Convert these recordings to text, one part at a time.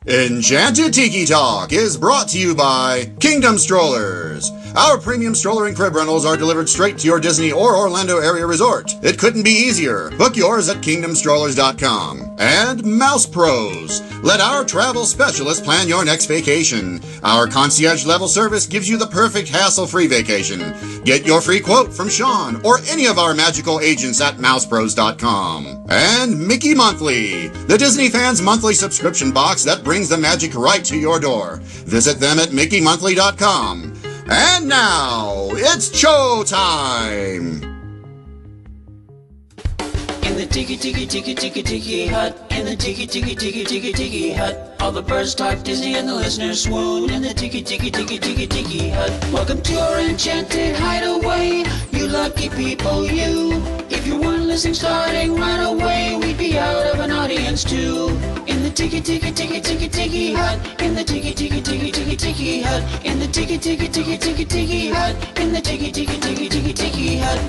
Enchanted Tiki Talk is brought to you by Kingdom Strollers. Our premium stroller and crib rentals are delivered straight to your Disney or Orlando area resort. It couldn't be easier. Book yours at kingdomstrollers.com. And Mouse Pros. Let our travel specialists plan your next vacation. Our concierge level service gives you the perfect hassle-free vacation. Get your free quote from Sean or any of our magical agents at mousepros.com. And Mickey Monthly, the Disney fans' monthly subscription box that brings the magic right to your door. Visit them at mickeymonthly.com. And now, it's show time! In the tiki tiki tiki tiki tiki hut, in the tiki tiki tiki tiki tiki hut, all the birds talk Disney and the listeners swoon. In the tiki tiki tiki tiki tiki hut, welcome to our enchanted hideaway, you lucky people, you. If you weren't listening starting right away, we'd be out of an audience too. In the tiki tiki tiki tiki tiki hut, in the tiki tiki tiki tiki tiki hut, in the tiki tiki tiki tiki tiki hut, in the tiki tiki tiki tiki tiki hut.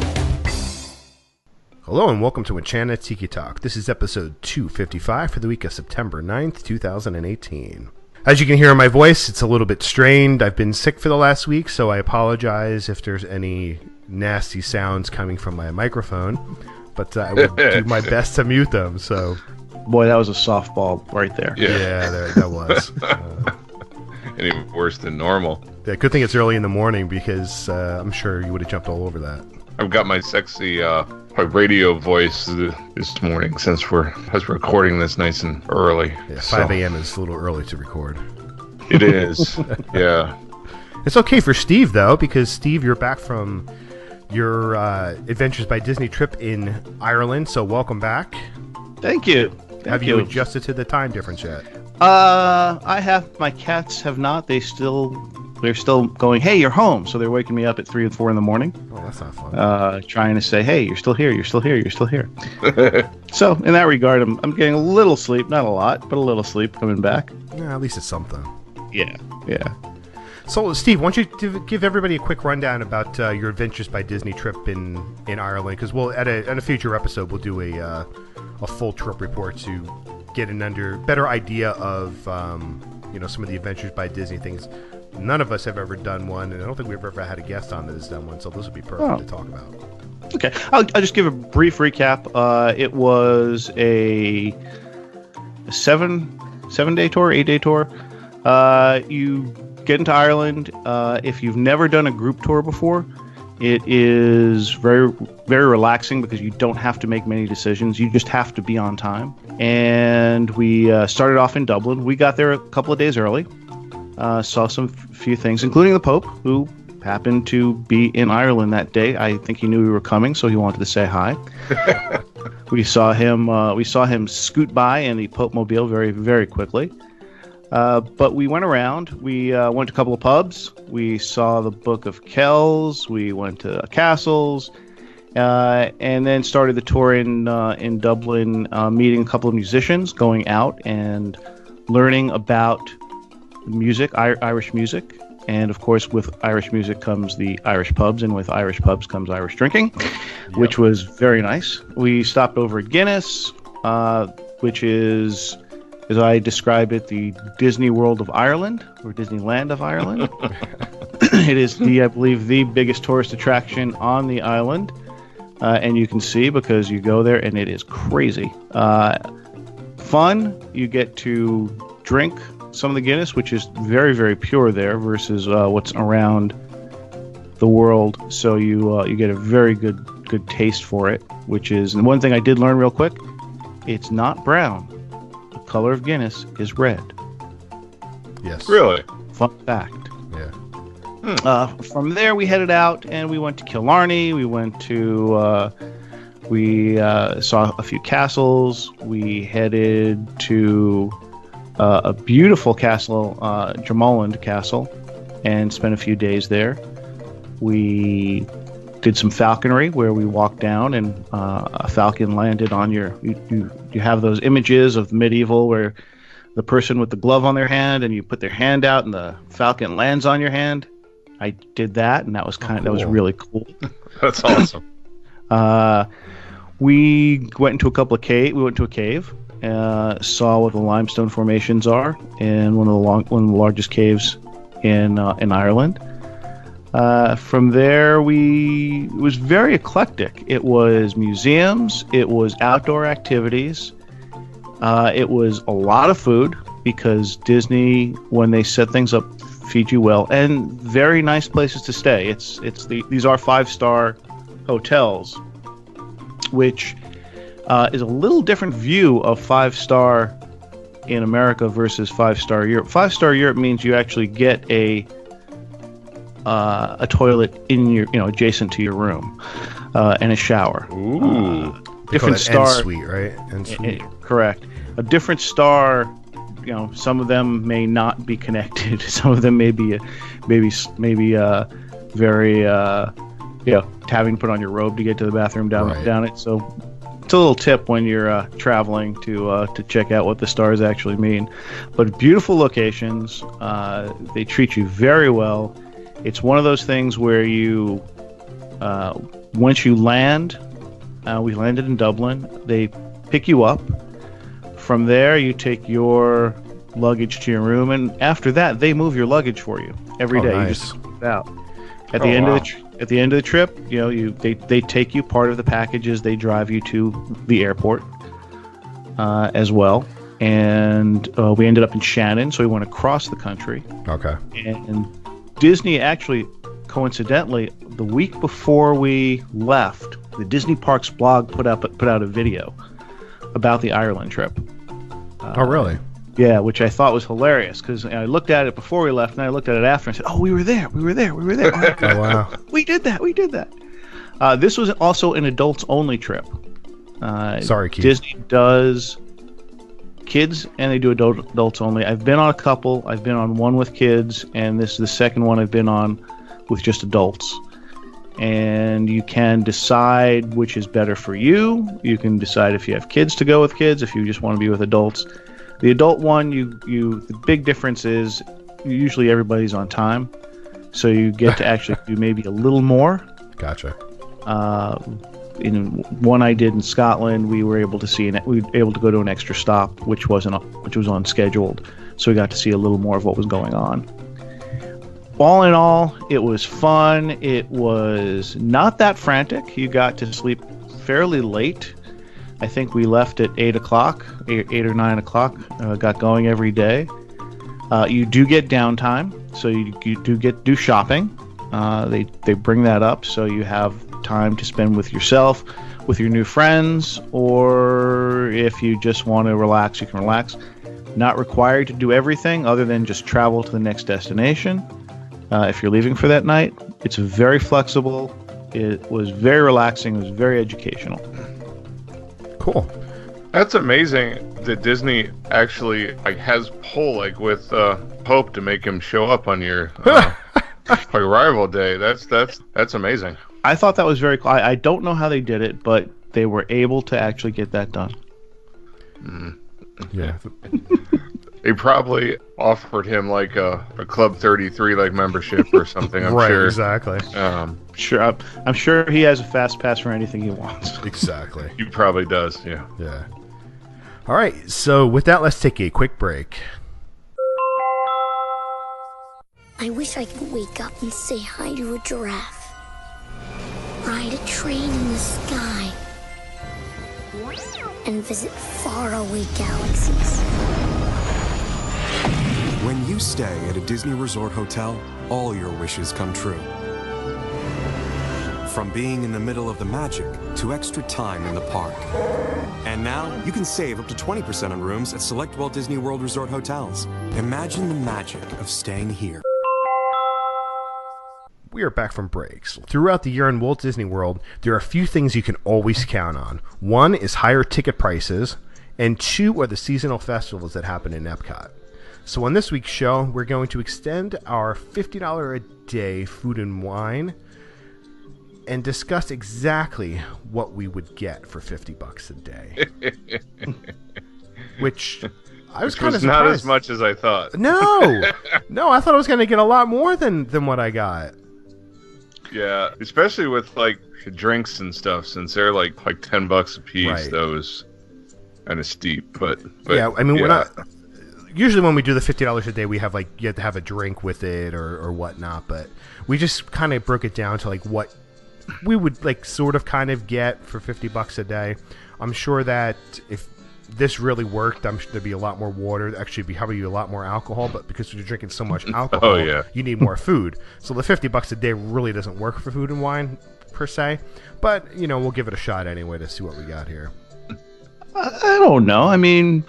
Hello and welcome to Enchanted Tiki Talk. This is episode 255 for the week of September 9th, 2018. As you can hear in my voice, it's a little bit strained. I've been sick for the last week, so I apologize if there's any nasty sounds coming from my microphone, but I will do my best to mute them. So, boy, that was a softball right there. Yeah, that was. Any worse than normal. Yeah, good thing it's early in the morning because I'm sure you would have jumped all over that. I've got my sexy radio voice this morning since we're recording this nice and early. Yeah, 5 a.m. is a little early to record. It is, yeah. It's okay for Steve, though, because, Steve, you're back from your Adventures by Disney trip in Ireland, so welcome back. Thank you. Have you adjusted to the time difference yet? I have. My cats have not. They're still going, hey, you're home. So they're waking me up at 3 and 4 in the morning. Oh, that's not fun. Trying to say, hey, you're still here, you're still here, you're still here. So in that regard, I'm getting a little sleep, not a lot, but a little sleep coming back. Yeah, at least it's something. Yeah. So, Steve, why don't you give everybody a quick rundown about your Adventures by Disney trip in Ireland? Because we'll at a future episode we'll do a full trip report to get an better idea of some of the Adventures by Disney things. None of us have ever done one, and I don't think we've ever had a guest on that has done one, so this would be perfect to talk about. Okay, I'll just give a brief recap. It was a 7-day tour, 8-day tour. You get into Ireland. If you've never done a group tour before, it is very, very relaxing because you don't have to make many decisions. You just have to be on time. And we started off in Dublin. We got there a couple of days early. Saw few things, including the Pope, who happened to be in Ireland that day. I think he knew we were coming, so he wanted to say hi. We saw him scoot by in the Pope Mobile very, very quickly. But we went around. We went to a couple of pubs. We saw the Book of Kells. We went to castles, and then started the tour in Dublin, meeting a couple of musicians, going out and learning about music, Irish music, and of course with Irish music comes the Irish pubs, and with Irish pubs comes Irish drinking, which was very nice. We stopped over at Guinness, which is, as I describe it, the Disney World of Ireland, or Disneyland of Ireland. It is I believe the biggest tourist attraction on the island, and you can see because you go there and it is crazy. Fun. You get to drink some of the Guinness, which is very, very pure there versus what's around the world. So you get a very good taste for it, which is, and one thing I did learn real quick, it's not brown. The color of Guinness is red. Yes. Really? Fun fact. Yeah. From there, we headed out and we went to Killarney. We went to saw a few castles. We headed to a beautiful castle, Drummond Castle, and spent a few days there. We did some falconry where we walked down and a falcon landed on you have those images of medieval where the person with the glove on their hand and you put their hand out and the falcon lands on your hand. I did that, and that was that was really cool. That's awesome. We went into a couple of we went to a cave. saw what the limestone formations are in one of the largest caves in Ireland. From there, it was very eclectic. It was museums, it was outdoor activities, it was a lot of food, because Disney, when they set things up, feed you well, and very nice places to stay. These are 5-star hotels, which is a little different view of 5-star in America versus 5-star Europe. 5-star Europe means you actually get a toilet in your, adjacent to your room, and a shower. Ooh, different star suite, right? And suite. Correct. A different star. Some of them may not be connected. Some of them may be very having to put on your robe to get to the bathroom down it. So it's a little tip when you're traveling to check out what the stars actually mean. But beautiful locations. They treat you very well. It's one of those things where you, once you land, we landed in Dublin. They pick you up. From there, you take your luggage to your room, and after that, they move your luggage for you every day. Nice. You just put it out. At the end of the trip, they take you part of the packages. They drive you to the airport as well, and we ended up in Shannon, so we went across the country. Okay. And Disney actually, coincidentally, the week before we left, the Disney Parks blog put out a video about the Ireland trip. Oh, really? Yeah, which I thought was hilarious, because I looked at it before we left, and I looked at it after, and I said, "Oh, we were there. Oh, wow. We did that. This was also an adults-only trip. Sorry, Keith. Disney does kids, and they do adults only. I've been on a couple. I've been on one with kids, and this is the second one I've been on with just adults. And you can decide which is better for you. You can decide if you have kids to go with kids, if you just want to be with adults. The adult one, the big difference is usually everybody's on time, so you get to actually do maybe a little more. Gotcha. In one I did in Scotland, we were able to go to an extra stop, which was unscheduled, so we got to see a little more of what was going on. All in all, it was fun. It was not that frantic. You got to sleep fairly late. I think we left at 8 or 9 o'clock. Got going every day. You do get downtime, so you do shopping. They bring that up, so you have time to spend with yourself, with your new friends, or if you just want to relax, you can relax. Not required to do everything other than just travel to the next destination. If you're leaving for that night, it's very flexible. It was very relaxing. It was very educational. Cool. That's amazing that Disney actually has pull with Pope to make him show up on your arrival day. That's amazing. I thought that was very cool. I don't know how they did it, but they were able to actually get that done. Yeah. They probably offered him a Club 33 membership or something. I'm right, sure. Exactly. Sure, I'm sure he has a fast pass for anything he wants. Exactly. He probably does. Yeah. Yeah. All right. So with that, let's take a quick break. I wish I could wake up and say hi to a giraffe. Ride a train in the sky. And visit faraway galaxies. When you stay at a Disney Resort hotel, all your wishes come true. From being in the middle of the magic to extra time in the park. And now you can save up to 20% on rooms at select Walt Disney World Resort hotels. Imagine the magic of staying here. We are back from breaks. Throughout the year in Walt Disney World, there are a few things you can always count on. One is higher ticket prices, and two are the seasonal festivals that happen in Epcot. So on this week's show, we're going to extend our $50 a day food and wine and discuss exactly what we would get for $50 a day. Which I was kind of surprised. Not as much as I thought. No, I thought I was going to get a lot more than what I got. Yeah, especially with drinks and stuff, since they're like $10 a piece. Right. Those. kind of steep. But yeah, I mean, yeah. we're not. Usually, when we do the $50 a day, we have like you have to have a drink with it or whatnot. But we just kind of broke it down to like what we would like sort of kind of get for $50 a day. I'm sure that if this really worked, I'm sure there'd be a lot more water. Actually, be probably a lot more alcohol. But because you're drinking so much alcohol, you need more food. So the $50 a day really doesn't work for food and wine per se. But we'll give it a shot anyway to see what we got here. I don't know. I mean,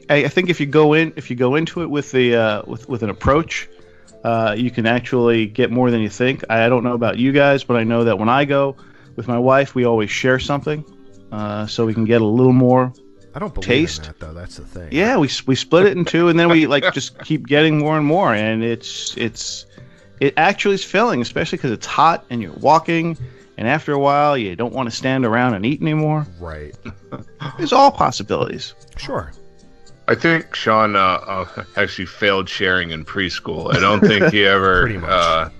I think if you go into it with the with an approach, you can actually get more than you think. I don't know about you guys, but I know that when I go with my wife, we always share something, so we can get a little more. I don't believe taste. in that though. That's the thing. Yeah, we split it in two, and then we like just keep getting more and more, and it actually is filling, especially because it's hot and you're walking, and after a while you don't want to stand around and eat anymore. Right. There's all possibilities. Sure. I think Sean actually failed sharing in preschool. I don't think he ever. Pretty much.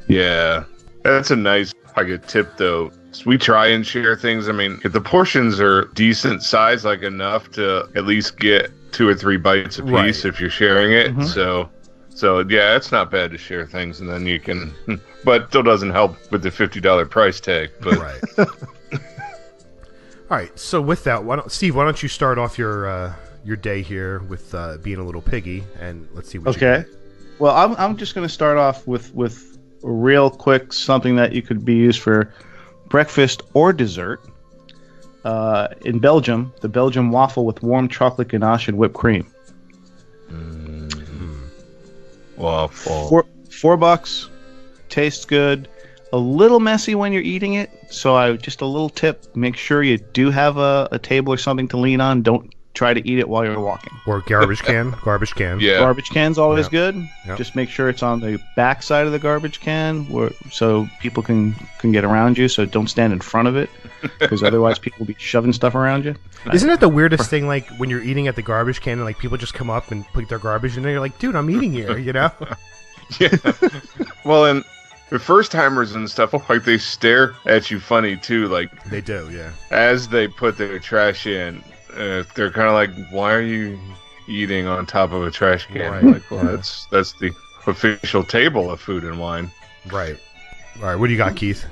Yeah, that's a nice tip though. We try and share things. I mean, if the portions are decent size, like enough to at least get 2 or 3 bites a piece if you're sharing it. Mm-hmm. So yeah, it's not bad to share things, and then you can. But still doesn't help with the $50 price tag. But right. All right. So with that, Steve, why don't you start off your day here with being a little piggy, and let's see what. Okay. Well, I'm just going to start off with real quick something that you could be used for breakfast or dessert. In Belgium, the Belgian waffle with warm chocolate ganache and whipped cream. Waffle. $4. Tastes good. A little messy when you're eating it. So just a little tip: make sure you do have a table or something to lean on. Don't try to eat it while you're walking. Or garbage can. Garbage can. Yeah. Garbage can's always good. Yep. Just make sure it's on the back side of the garbage can, so people can get around you. So don't stand in front of it, because otherwise people will be shoving stuff around you. Isn't it the weirdest thing? Like when you're eating at the garbage can, and like people just come up and put their garbage in there. You're like, dude, I'm eating here. Yeah. Well, and the first timers and stuff, like they stare at you funny too. Like they do, yeah. As they put their trash in. They're kind of like, why are you eating on top of a trash can? Right. Like, well, that's the official table of food and wine. Right. All right. What do you got, Keith?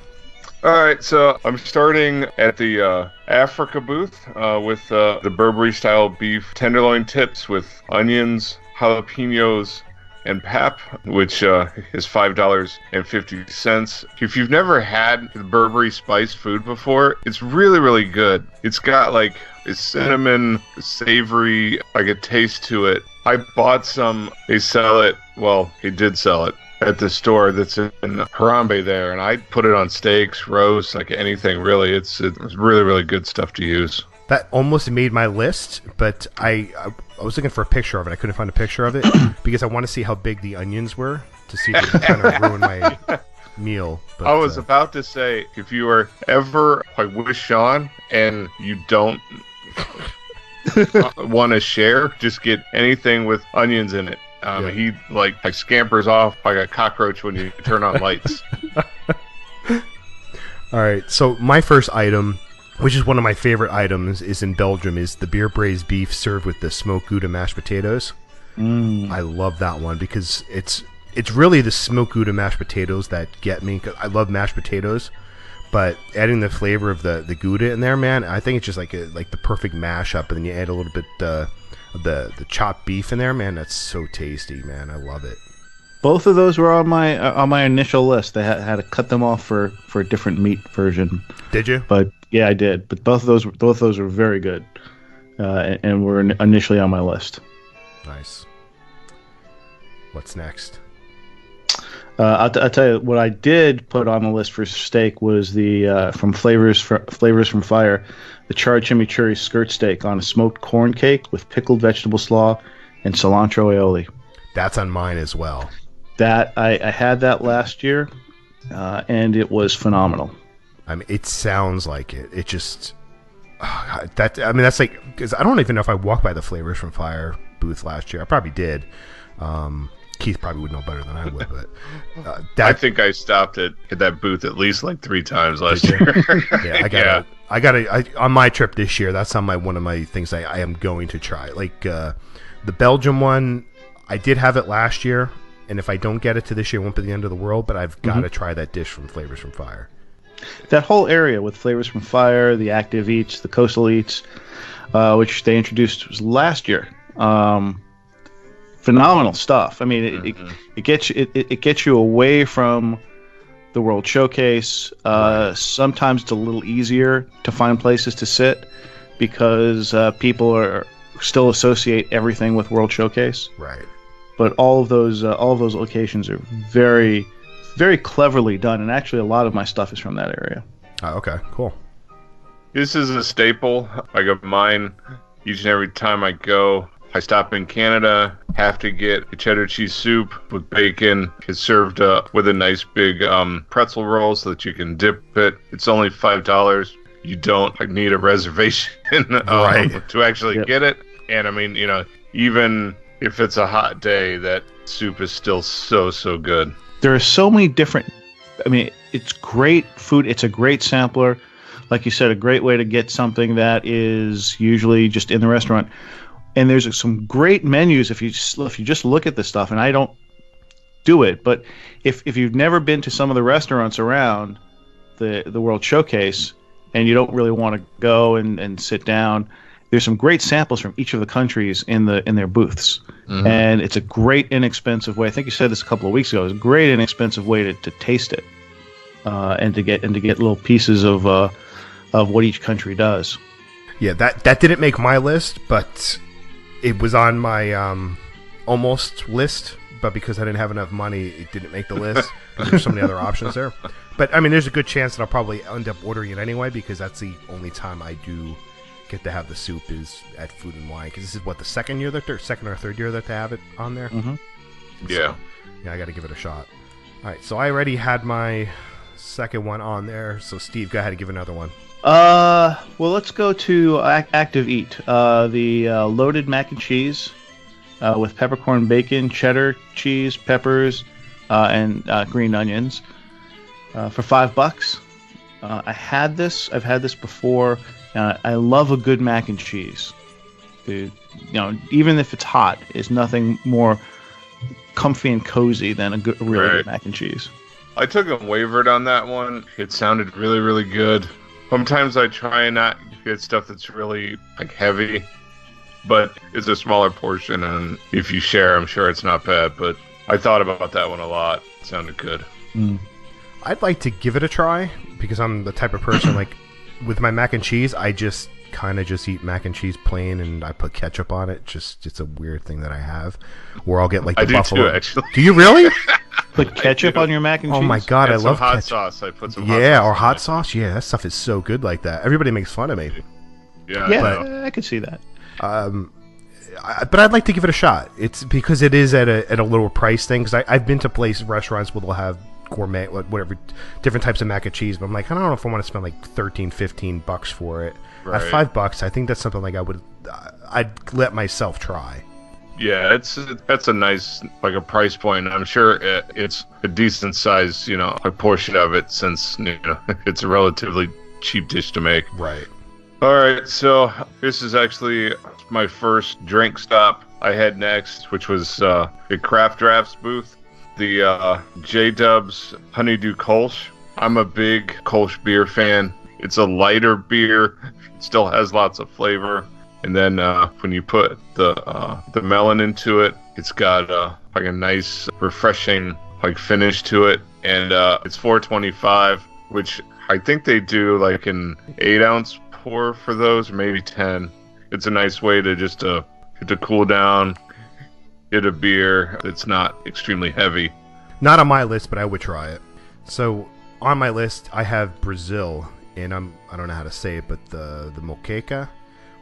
All right. So I'm starting at the Africa booth with the Burberry style beef tenderloin tips with onions, jalapenos, and pap, which is $5.50. If you've never had the Burberry spiced food before, it's really, really good. It's got like a cinnamon, savory, like a taste to it. I bought some. They sell it. Well, they did sell it at the store that's in Harambe there, and I put it on steaks, roast, like anything really. It's really, really good stuff to use. That almost made my list, but I was looking for a picture of it. I couldn't find a picture of it because I want to see how big the onions were to see if it would kind of ruin my meal. But, I was about to say, if you are ever with Sean and you don't want to share, just get anything with onions in it. He like scampers off like a cockroach when you turn on lights. All right, so my first item, which is one of my favorite items, is in Belgium, is the beer braised beef served with the smoked Gouda mashed potatoes. I love that one because it's really the smoked Gouda mashed potatoes that get me. 'Cause I love mashed potatoes, but adding the flavor of the Gouda in there, man, I think it's just like the perfect mashup. And then you add a little bit of the chopped beef in there, man. That's so tasty, man. I love it. Both of those were on my initial list. I had to cut them off for a different meat version. Did you? But yeah, I did. But both of those were very good, and were initially on my list. Nice. What's next? I'll tell you what I did put on the list for steak was the from Flavors from Fire, the charred chimichurri skirt steak on a smoked corn cake with pickled vegetable slaw and cilantro aioli. That's on mine as well. That I had that last year, and it was phenomenal. I mean, it sounds like it. It just that's like, because I don't even know if I walked by the Flavors from Fire booth last year. I probably did. Keith probably would know better than I would, but I think I stopped at that booth at least like 3 times last year. Yeah, on my trip this year. That's on one of my things I am going to try. Like the Belgium one, I did have it last year, and if I don't get it to this year, it won't be the end of the world. But I've got to try that dish from Flavors from Fire. That whole area with Flavors from Fire, the Active Eats, the Coastal Eats, which they introduced was last year. Phenomenal stuff. I mean, it gets you away from the World Showcase. Sometimes it's a little easier to find places to sit because people are still associate everything with World Showcase. Right. But all of those locations are very, very cleverly done, and actually a lot of my stuff is from that area. Oh, okay, cool. This is a staple, like of mine. Each and every time I go, I stop in Canada, have to get a cheddar cheese soup with bacon. It's served with a nice big pretzel roll so that you can dip it. It's only $5. You don't need a reservation to actually get it. And I mean, even if it's a hot day, that soup is still so good. There are so many different... I mean, it's great food. It's a great sampler. Like you said, a great way to get something that is usually just in the restaurant. And there's some great menus if you just look at this stuff. And I don't do it, but if you've never been to some of the restaurants around the World Showcase and you don't really want to go and sit down, there's some great samples from each of the countries in their booths. Mm-hmm. And it's a great inexpensive way. I think you said this a couple of weeks ago. It's a great inexpensive way to taste it and to get little pieces of what each country does. Yeah, that didn't make my list, but it was on my almost list. But because I didn't have enough money, it didn't make the list. There's so many other options there. But I mean, there's a good chance that I'll probably end up ordering it anyway because that's the only time I do get to have the soup is at Food and Wine. Because this is the second or third year that they have it on there. Mm-hmm. Yeah. I got to give it a shot. All right, so I already had my second one on there. So Steve, go ahead and give another one. Well, let's go to Active Eat. The loaded mac and cheese with peppercorn bacon, cheddar cheese, peppers, and green onions for $5. I've had this before. I love a good mac and cheese. Even if it's hot, it's nothing more comfy and cozy than a really good mac and cheese. I took a wavered on that one. It sounded really, really good. Sometimes I try and not get stuff that's really heavy, but it's a smaller portion, and if you share, I'm sure it's not bad. But I thought about that one a lot. It sounded good. I'd like to give it a try because I'm the type of person with my mac and cheese, I just kind of just eat mac and cheese plain, and I put ketchup on it. It's a weird thing that I have, where I'll get the I do buffalo. too, actually. Do you really? Put ketchup on your mac and cheese? Oh my god, and I love hot ketchup. sauce. I put some hot sauce. Yeah, or hot sauce. Yeah, that stuff is so good like that. Everybody makes fun of me. Yeah, I could see that. But I'd like to give it a shot. It's because it is at a lower price thing. Because I've been to restaurants where they'll have gourmet, whatever, different types of mac and cheese. But I'm I don't know if I want to spend $13-15 for it. Right. At $5, I think that's something I'd let myself try. Yeah, that's a nice a price point. I'm sure it's a decent size, a portion of it, since it's a relatively cheap dish to make. Right. All right, so this is actually my first drink stop I had next, which was the Craft Drafts booth, the J-Dubs Honeydew Kolsch. I'm a big Kolsch beer fan. It's a lighter beer. It still has lots of flavor. And then when you put the melon into it, it's got a nice, refreshing finish to it. And it's $4.25, which I think they do an 8-ounce pour for those, or maybe 10. It's a nice way to just to cool down, get a beer that's not extremely heavy. Not on my list, but I would try it. So on my list, I have Brazil, and I don't know how to say it, but the moqueca,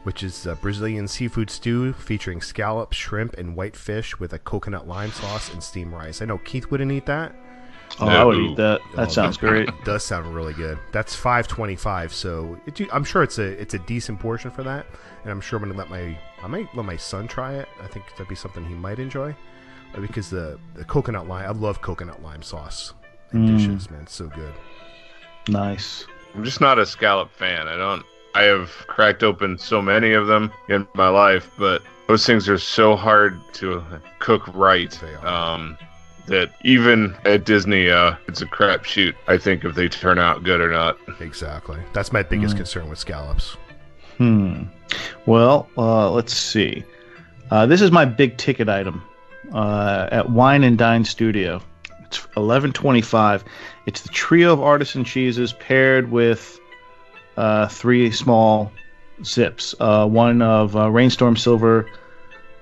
which is a Brazilian seafood stew featuring scallops, shrimp, and white fish with a coconut lime sauce and steamed rice. I know Keith wouldn't eat that. Oh, I would eat that. That sounds great. It does sound really good. That's $5.25, so I'm sure it's a decent portion for that, and I'm sure I'm gonna I might let my son try it. I think that'd be something he might enjoy, because the coconut lime. I love coconut lime sauce in dishes, man. It's so good. Nice. I'm just not a scallop fan. I have cracked open so many of them in my life, but those things are so hard to cook right. That even at Disney, it's a crapshoot, I think, if they turn out good or not. Exactly. That's my biggest concern with scallops. Well, let's see. This is my big ticket item at Wine and Dine Studio. It's $11.25. It's the trio of artisan cheeses paired with 3 small zips. One of Rainstorm Silver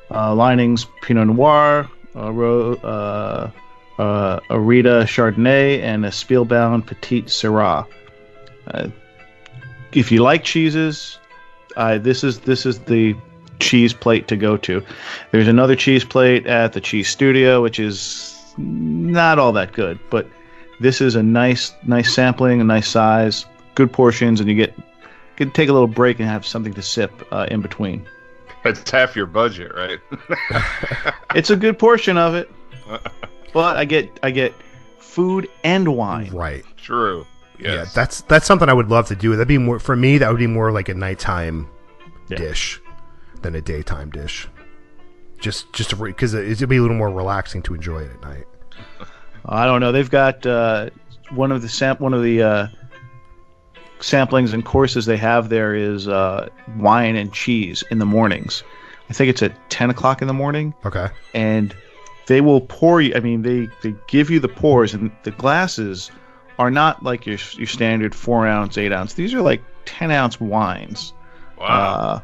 linings, Pinot Noir, Arita Chardonnay, and a Spielbound Petite Syrah. If you like cheeses, this is the cheese plate to go to. There's another cheese plate at the Cheese Studio, which is not all that good, but this is a nice sampling, a nice size, good portions, and you can take a little break and have something to sip in between. It's half your budget, right? It's a good portion of it, but I get food and wine. Right. True. Yes. Yeah, that's something I would love to do. That'd be more for me. That would be more like a nighttime dish than a daytime dish. Just because it'd be a little more relaxing to enjoy it at night. I don't know. They've got one of the samplings and courses they have there is wine and cheese in the mornings. I think it's at 10 o'clock in the morning. Okay. And they will pour you. I mean, they give you the pours, and the glasses are not like your standard 4-ounce, 8-ounce. These are like 10-ounce wines. Wow.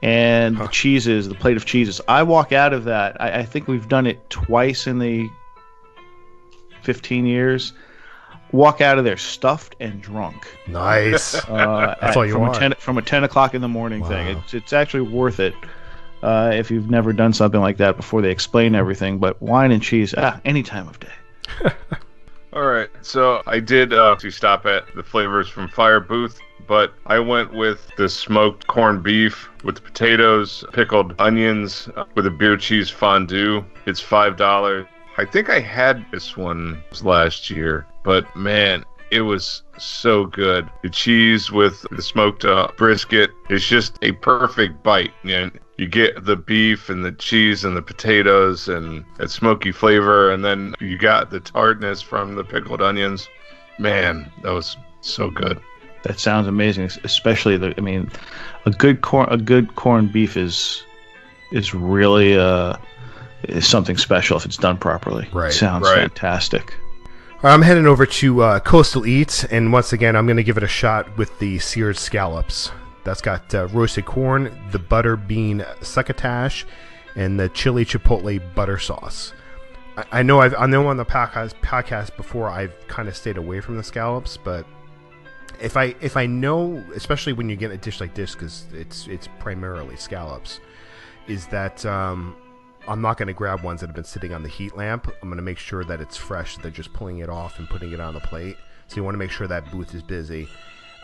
And the cheeses, the plate of cheeses. I walk out of that. I think we've done it twice in the 15 years. Walk out of there stuffed and drunk. Nice. That's all you want. From a 10 o'clock in the morning thing. It's actually worth it if you've never done something like that before they explain everything. But wine and cheese, any time of day. All right. So I did to stop at the Flavors from Fire booth, but I went with the smoked corned beef with the potatoes, pickled onions with a beer cheese fondue. It's $5. I think I had this one last year, but man, it was so good. The cheese with the smoked brisket is just a perfect bite. And you get the beef and the cheese and the potatoes and that smoky flavor, and then you got the tartness from the pickled onions. Man, that was so good. That sounds amazing, especially a good corned beef is really is something special if it's done properly. Right. Sounds fantastic. I'm heading over to Coastal Eats, and once again, I'm going to give it a shot with the seared scallops. That's got roasted corn, the butter bean succotash, and the chili chipotle butter sauce. I know on the podcast before I've kind of stayed away from the scallops, but if I know, especially when you get a dish like this, because it's primarily scallops, is that I'm not going to grab ones that have been sitting on the heat lamp. I'm going to make sure that it's fresh. They're just pulling it off and putting it on the plate. So you want to make sure that booth is busy.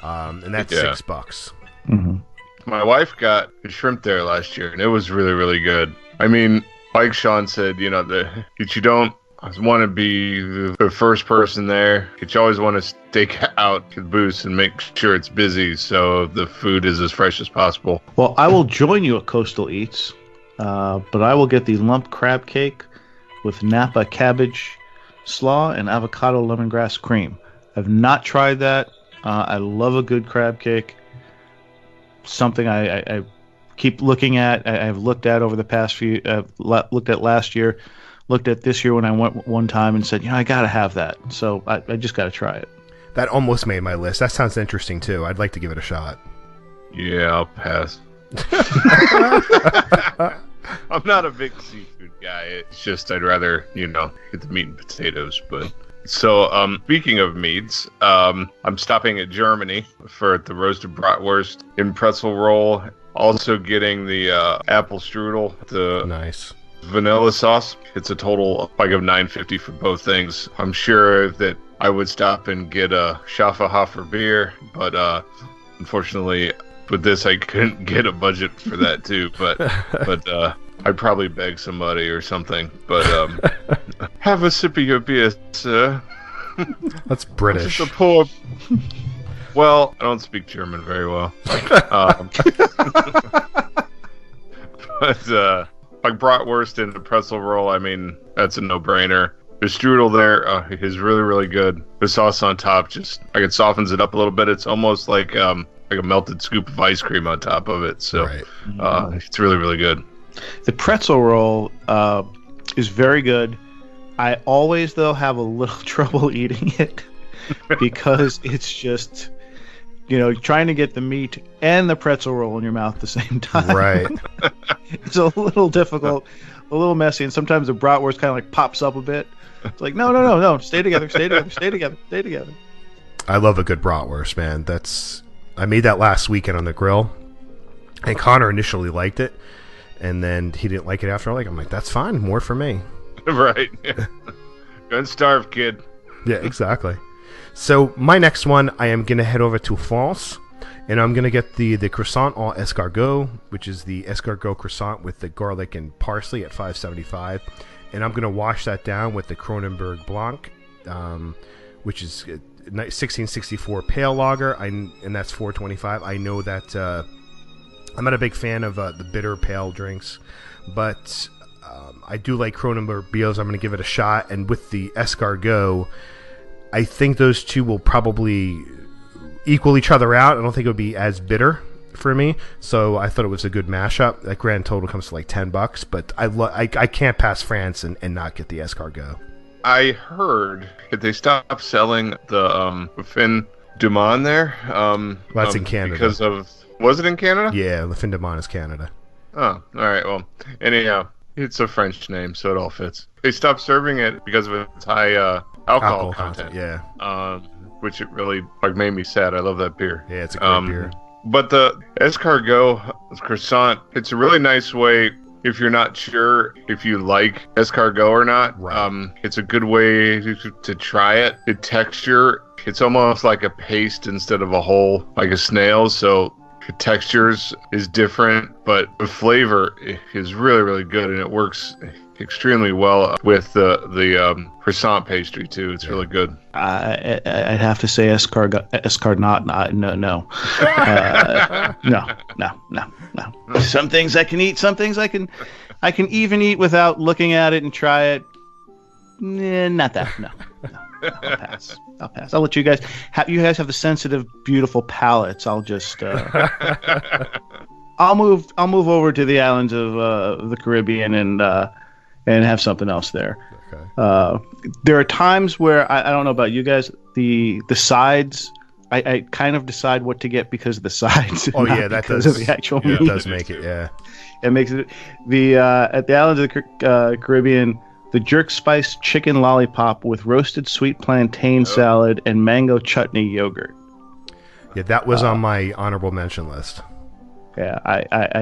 And that's $6. Mm-hmm. My wife got a shrimp there last year, and it was really, really good. I mean, like Sean said, you don't want to be the first person there. You always want to stake out the booth and make sure it's busy so the food is as fresh as possible. Well, I will join you at Coastal Eats. But I will get the lump crab cake with Napa cabbage slaw and avocado lemongrass cream. I've not tried that. I love a good crab cake. Something I keep looking at. I've looked at over the past few. Looked at last year. Looked at this year when I went one time and said, I got to have that. So I just got to try it. That almost made my list. That sounds interesting too. I'd like to give it a shot. Yeah, I'll pass. I'm not a big seafood guy. It's just I'd rather, get the meat and potatoes. But so, speaking of meats, I'm stopping at Germany for the roasted bratwurst in pretzel roll. Also getting the apple strudel, the nice vanilla sauce. It's a total of $9.50 for both things. I'm sure that I would stop and get a Schafferhofer beer, but unfortunately, with this, I couldn't get a budget for that too, but I'd probably beg somebody or something. But have a sip of your beer, sir. That's British. Just a pour Well, I don't speak German very well. But like bratwurst and the pretzel roll, I mean, that's a no-brainer. The strudel there is really, really good. The sauce on top just, like, it softens it up a little bit. It's almost like a melted scoop of ice cream on top of it. So it's really, really good. The pretzel roll is very good. I always, though, have a little trouble eating it because it's just, trying to get the meat and the pretzel roll in your mouth at the same time. Right. It's a little difficult, a little messy, and sometimes the bratwurst kind of like pops up a bit. It's like, no, stay together. I love a good bratwurst, man. I made that last weekend on the grill, and Connor initially liked it, and then he didn't like it after. I'm like, that's fine, more for me. Right. Go and starve, kid. Yeah, exactly. So my next one, I am going to head over to France, and I'm going to get the croissant au escargot, which is the escargot croissant with the garlic and parsley at $5.75. And I'm going to wash that down with the Kronenberg Blanc, which is 1664 pale lager, and that's $4.25. I know that I'm not a big fan of the bitter pale drinks, but I do like Kronenberg Beers. I'm going to give it a shot. And with the escargot, I think those two will probably equal each other out. I don't think it would be as bitter for me, so I thought it was a good mashup. That grand total comes to like $10, but I can't pass France and not get the escargot. I heard that they stopped selling the Fin du Monde there. That's in Canada. Because of... Was it in Canada? Yeah, Le Fin du Monde is Canada. Oh, all right. Well, anyhow, it's a French name, so it all fits. They stopped serving it because of its high alcohol content. Yeah. Which it really made me sad. I love that beer. Yeah, it's a great beer. But the escargot croissant, it's a really nice way, if you're not sure if you like escargot or not. Right. It's a good way to try it. The texture, it's almost like a paste instead of a whole, like a snail. So the textures is different, but the flavor is really, really good, and it works extremely well with the croissant pastry too. It's really good. I'd have to say escargot. No. Some things I can eat. Some things I can even eat without looking at it and try it. Not that. No. I'll pass. I'll let you guys. You guys have the sensitive, beautiful palates. I'll just. I'll move over to the islands of the Caribbean and have something else there. Okay. There are times where I don't know about you guys. The sides, I kind of decide what to get because of the sides. Oh yeah, that does. Of the actual meat. That does make it. Yeah. It makes it at the islands of the Caribbean. The jerk spice chicken lollipop with roasted sweet plantain salad and mango chutney yogurt. Yeah, that was on my honorable mention list. Yeah,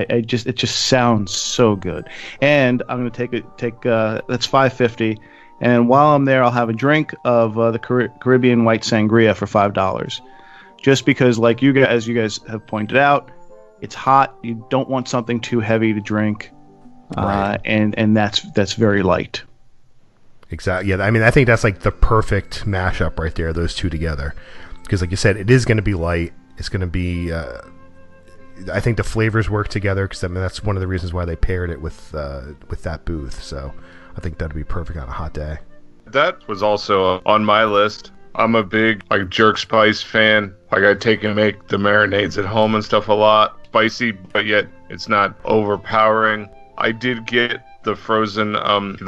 it just sounds so good. And I'm going to take that's $5.50, and while I'm there, I'll have a drink of the Caribbean white sangria for $5. Just because, like you guys have pointed out, it's hot. You don't want something too heavy to drink, right. And that's very light. Exactly. Yeah, I mean, I think that's like the perfect mashup right there. Those two together, because like you said, it is going to be light. It's going to be. I think the flavors work together because I mean that's one of the reasons why they paired it with that booth. So I think that'd be perfect on a hot day. That was also on my list. I'm a big jerk spice fan. I take and make the marinades at home and stuff a lot. Spicy, but yet it's not overpowering. I did get the frozen the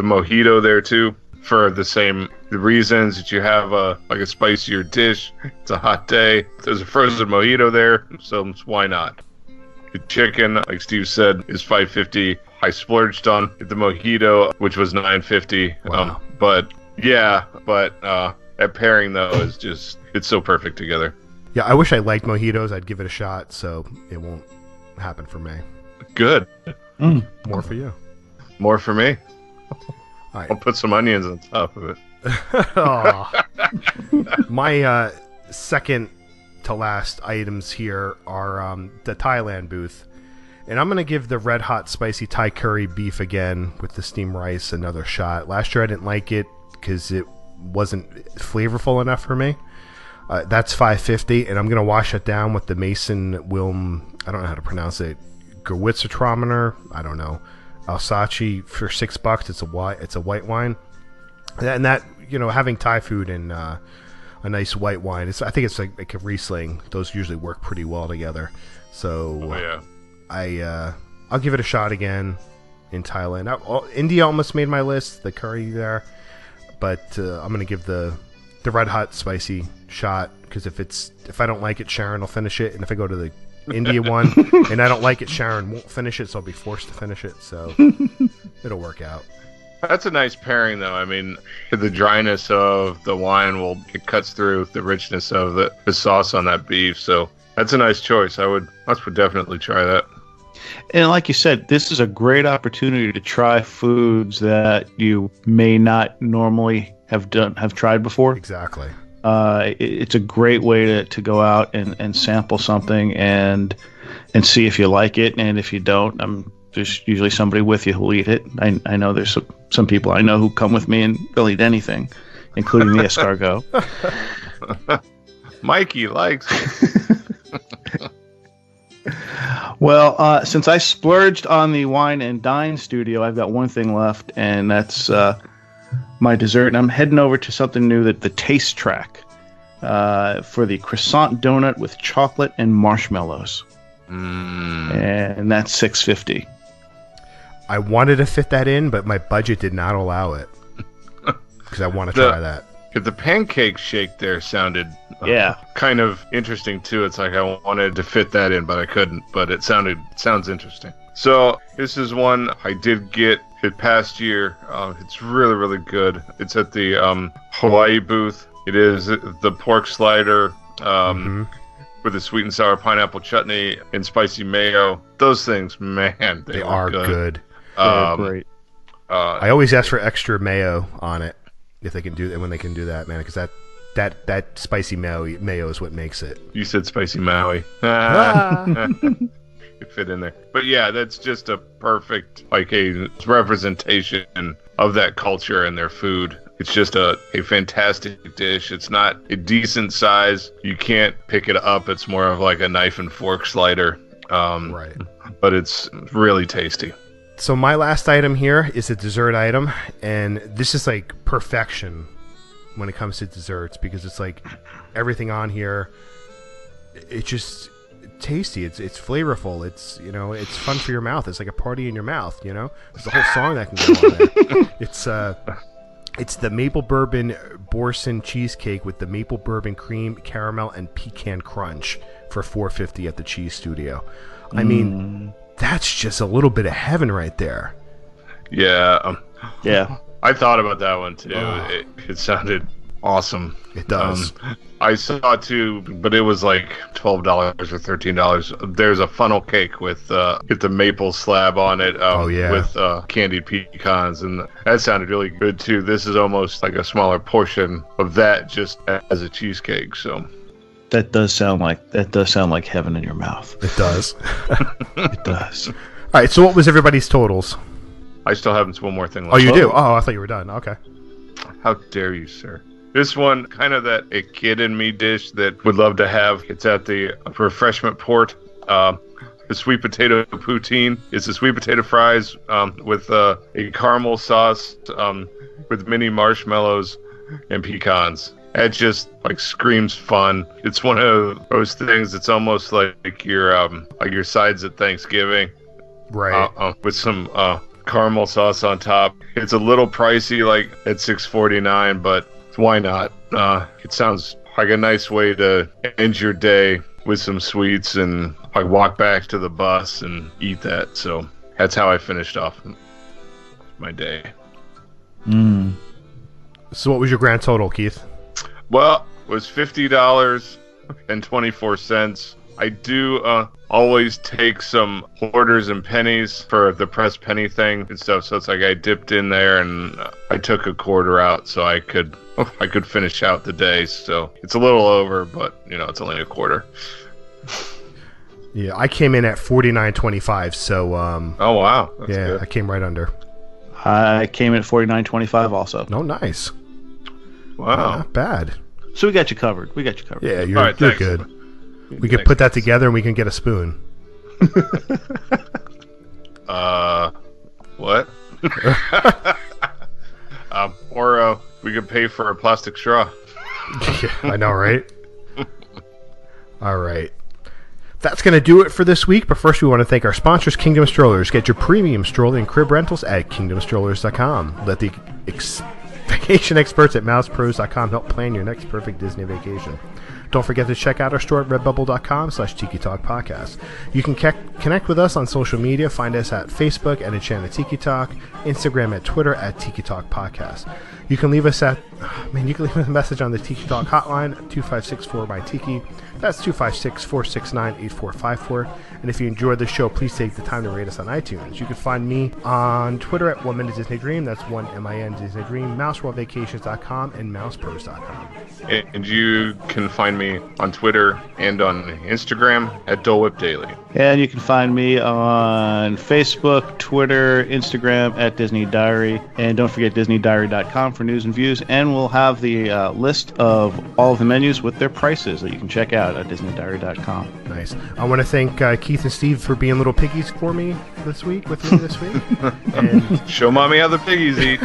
mojito there too for the reasons that you have a spicier dish. It's a hot day. There's a frozen mojito there, so why not? The chicken, like Steve said, is $5.50. I splurged on the mojito, which was $9.50. Wow. But that pairing though is just, it's so perfect together. Yeah, I wish I liked mojitos. I'd give it a shot, so it won't happen for me. Good. More for you. More for me. All right. I'll put some onions on top of it. My second to last items here are the Thailand booth. And I'm going to give the red hot spicy Thai curry beef again with the steamed rice another shot. Last year I didn't like it because it wasn't flavorful enough for me. That's $5.50, and I'm gonna wash it down with the Mason Wilm. I don't know how to pronounce it. Gewürztraminer. I don't know. Alsace for $6. It's a white wine, and that having Thai food and a nice white wine. I think it's like a Riesling. Those usually work pretty well together. So I'll give it a shot again in Thailand. India almost made my list. The curry there, but I'm gonna give the red hot spicy shot because if I don't like it, Sharon will finish it, and if I go to the India one and I don't like it, Sharon won't finish it, so I'll be forced to finish it. So it'll work out. That's a nice pairing, though. I mean, the dryness of the wine it cuts through the richness of the sauce on that beef. So that's a nice choice. I would definitely try that. And like you said, this is a great opportunity to try foods that you may not normally have tried before. Exactly. It's a great way to go out and sample something and see if you like it. And if you don't, there's usually somebody with you who'll eat it. I know there's some people I know who come with me and they'll eat anything, including the escargot. Mikey likes it. Well, since I splurged on the Wine and Dine studio, I've got one thing left, and that's my dessert. And I'm heading over to something new, the Taste Track, for the croissant donut with chocolate and marshmallows. And that's $6.50. I wanted to fit that in, but my budget did not allow it. Because I want to try that. The pancake shake there sounded kind of interesting too. It's like I wanted to fit that in, but I couldn't. But it sounds interesting. So this is one I did get it past year. It's really, really good. It's at the Hawaii booth. It is the pork slider with the sweet and sour pineapple chutney and spicy mayo. Those things, man, they are good. They're great. I always ask for extra mayo on it if they can do it, when they can do that, man, because that spicy mayo is what makes it. You said spicy Maui. It fit in there. But yeah, that's just a perfect, like, a representation of that culture and their food. It's just a fantastic dish. It's not a decent size. You can't pick it up. It's more of like a knife and fork slider. Right. But it's really tasty. So my last item here is a dessert item, and this is like perfection when it comes to desserts, because it's like everything on here, it's just tasty. It's flavorful. It's it's fun for your mouth. It's like a party in your mouth. There's a whole song that can go on there. It's the maple bourbon Borson cheesecake with the maple bourbon cream, caramel, and pecan crunch for $4.50 at the Cheese Studio. I mean, that's just a little bit of heaven right there. Yeah. Yeah. I thought about that one too. It sounded awesome. It does. I saw it too, but it was like $12 or $13. There's a funnel cake with the maple slab on it. With candied pecans, and that sounded really good too. This is almost like a smaller portion of that, just as a cheesecake. So that does sound like heaven in your mouth. It does. It does. All right. So what was everybody's totals? I still have one more thing left. Oh, you do? Oh, I thought you were done. Okay. How dare you, sir? This one, kind of a kid in me dish that would love to have. It's at the refreshment port. The sweet potato poutine. It's the sweet potato fries with a caramel sauce with mini marshmallows and pecans. It just screams fun. It's one of those things. It's almost like your sides at Thanksgiving, right? With some caramel sauce on top. It's a little pricey, at $6.49, but why not? It sounds like a nice way to end your day with some sweets and walk back to the bus and eat that. So that's how I finished off my day. So what was your grand total, Keith? Well, it was $50.24. I do always take some quarters and pennies for the pressed penny thing and stuff. So it's I dipped in there and I took a quarter out so I could finish out the day. So it's a little over, but it's only a quarter. Yeah, I came in at $49.25. So oh wow, that's good. I came right under. I came in at $49.25 also. No, nice. Wow, not bad. So we got you covered. We got you covered. Yeah, you're, All right, you're thanks. good. We can put that together and we can get a spoon. What? Or we could pay for a plastic straw. Yeah, I know, right? All right. That's going to do it for this week, but first we want to thank our sponsors, Kingdom Strollers. Get your premium stroller and crib rentals at kingdomstrollers.com. Let the vacation experts at mousepros.com help plan your next perfect Disney vacation. Don't forget to check out our store at redbubble.com/Tiki Talk Podcast. You can connect with us on social media. Find us at Facebook at Enchanted Tiki Talk, Instagram at Twitter at Tiki Talk Podcast. You can leave us a message on the Tiki Talk hotline at 2564-by-Tiki. That's 256-469-8454. And if you enjoyed the show, please take the time to rate us on iTunes. You can find me on Twitter at 1 Minute Disney Dream. That's 1MIN Disney Dream, MouseWorldVacations.com, and MousePros.com. And you can find me on Twitter and on Instagram at Dole Whip Daily. And you can find me on Facebook, Twitter, Instagram at Disney Diary. And don't forget DisneyDiary.com for news and views. And we'll have the list of all of the menus with their prices that you can check out at DisneyDiary.com. Nice. I want to thank Keith and Steve for being little piggies for me this week, And Show mommy how the piggies eat.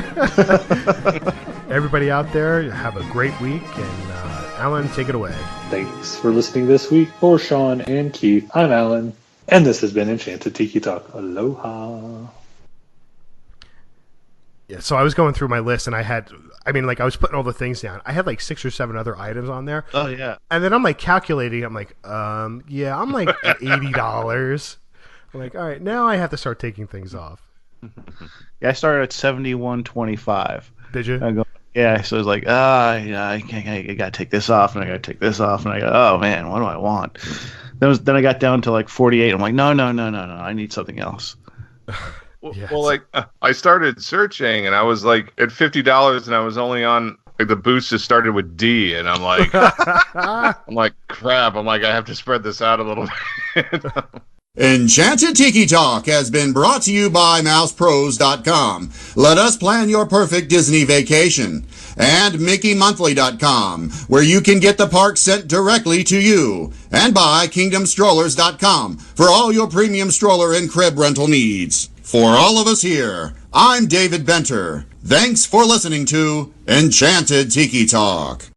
everybody out there, have a great week. And Alan, take it away. Thanks for listening this week. For Sean and Keith, I'm Alan, and this has been Enchanted Tiki Talk. Aloha. Yeah, so I was going through my list, and I was putting all the things down. I had like 6 or 7 other items on there. Oh, yeah. And then I'm like calculating. I'm like, yeah, I'm like at $80. I'm like, all right, now I have to start taking things off. Yeah, I started at $71.25. Did you? Yeah, so it was like, I got to take this off, and I got to take this off, and I go, oh, man, what do I want? Then I got down to like 48. I'm like, no, I need something else. Yes. Well, like I started searching, and I was like at $50, and I was only on like the boost just started with D, and I'm like, crap. I'm like, I have to spread this out a little bit. Enchanted Tiki Talk has been brought to you by mousepros.com. Let us plan your perfect Disney vacation. And mickeymonthly.com, where you can get the park sent directly to you. And by kingdomstrollers.com for all your premium stroller and crib rental needs. For all of us here, I'm David Benter. Thanks for listening to Enchanted Tiki Talk.